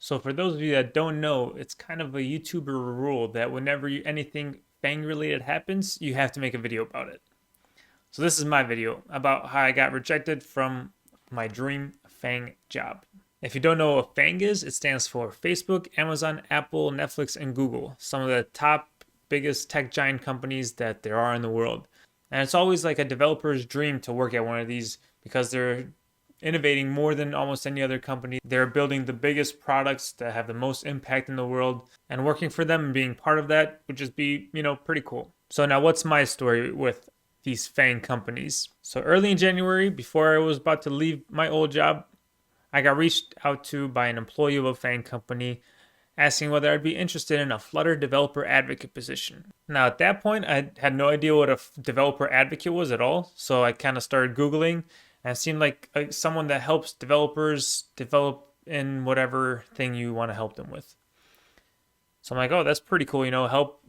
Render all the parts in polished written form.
So for those of you that don't know, it's kind of a YouTuber rule that whenever anything FAANG related happens, you have to make a video about it. So this is my video about how I got rejected from my dream FAANG job. If you don't know what FAANG is, it stands for Facebook, Amazon, Apple, Netflix, and Google, some of the top biggest tech giant companies that there are in the world. And it's always like a developer's dream to work at one of these because they're innovating more than almost any other company. They're building the biggest products that have the most impact in the world, and working for them and being part of that would just be, pretty cool. So now what's my story with these FAANG companies? So early in January, before I was about to leave my old job, I got reached out to by an employee of a FAANG company asking whether I'd be interested in a Flutter developer advocate position. Now, at that point, I had no idea what a developer advocate was at all, so I kind of started Googling, and it seemed like someone that helps developers develop in whatever thing you want to help them with. So I'm like, oh, that's pretty cool, help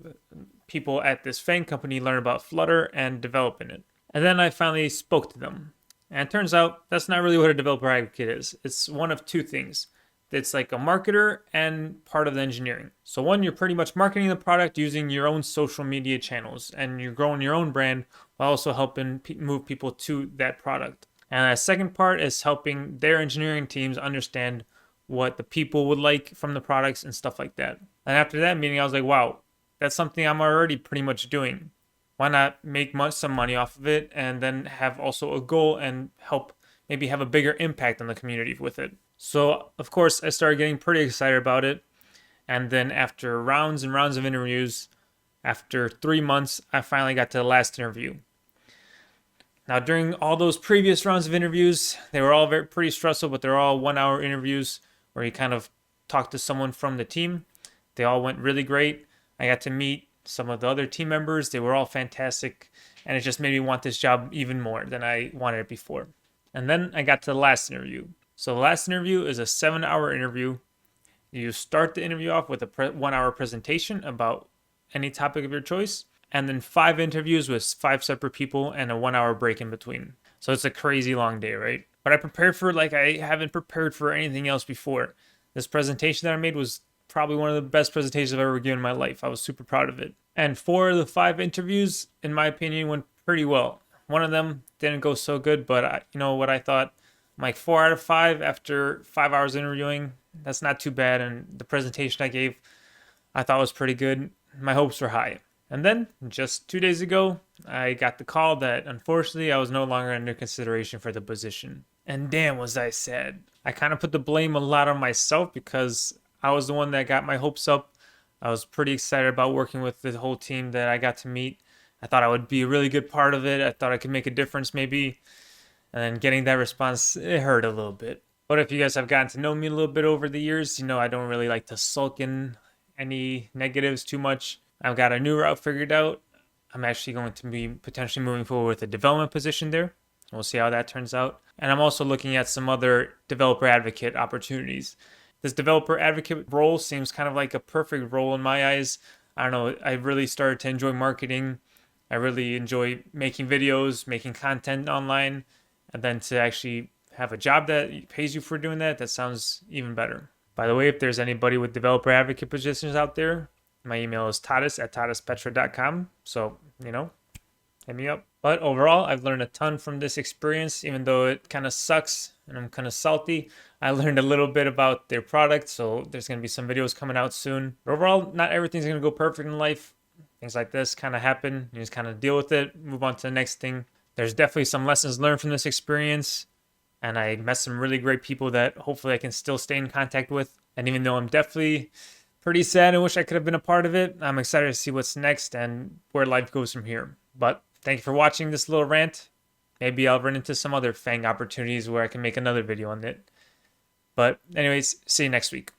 people at this FAANG company learn about Flutter and develop in it. And then I finally spoke to them. And it turns out that's not really what a developer advocate is. It's one of two things. It's like a marketer and part of the engineering. So one, you're pretty much marketing the product using your own social media channels, and you're growing your own brand while also helping move people to that product. And the second part is helping their engineering teams understand what the people would like from the products and stuff like that. And after that meeting, I was like, wow, that's something I'm already pretty much doing. Why not make some money off of it and then have also a goal and help maybe have a bigger impact on the community with it? So, of course, I started getting pretty excited about it. And then after rounds and rounds of interviews, after 3 months, I finally got to the last interview. Now, during all those previous rounds of interviews, they were all pretty stressful, but they're all 1 hour interviews where you kind of talk to someone from the team. They all went really great. I got to meet some of the other team members. They were all fantastic, and it just made me want this job even more than I wanted it before. And then I got to the last interview. So the last interview is a 7 hour interview. You start the interview off with a 1 hour presentation about any topic of your choice, and then 5 interviews with 5 separate people and a 1 hour break in between. So it's a crazy long day, right? But I prepared for like I haven't prepared for anything else before. This presentation that I made was probably one of the best presentations I've ever given in my life. I was super proud of it. And 4 of the 5 interviews, in my opinion, went pretty well. One of them didn't go so good, but you know what I thought? I'm like 4 out of 5 after 5 hours interviewing. That's not too bad. And the presentation I gave, I thought was pretty good. My hopes were high. And then just 2 days ago, I got the call that unfortunately I was no longer under consideration for the position. And damn, was I sad. I kind of put the blame a lot on myself because I was the one that got my hopes up. I was pretty excited about working with the whole team that I got to meet. I thought I would be a really good part of it. I thought I could make a difference maybe. And then getting that response, it hurt a little bit. But if you guys have gotten to know me a little bit over the years, I don't really like to sulk in any negatives too much. I've got a new route figured out. I'm actually going to be potentially moving forward with a development position there. We'll see how that turns out. And I'm also looking at some other developer advocate opportunities. This developer advocate role seems kind of like a perfect role in my eyes. I don't know, I really started to enjoy marketing. I really enjoy making videos, making content online, and then to actually have a job that pays you for doing that sounds even better. By the way, if there's anybody with developer advocate positions out there, my email is tadas@tadaspetra.com. So, hit me up. But overall, I've learned a ton from this experience, even though it kind of sucks and I'm kind of salty. I learned a little bit about their product, so there's going to be some videos coming out soon. But overall, not everything's going to go perfect in life. Things like this kind of happen. You just kind of deal with it, move on to the next thing. There's definitely some lessons learned from this experience, and I met some really great people that hopefully I can still stay in contact with. And even though I'm definitely pretty sad and wish I could have been a part of it, I'm excited to see what's next and where life goes from here. But thank you for watching this little rant. Maybe I'll run into some other FAANG opportunities where I can make another video on it. But anyways, see you next week.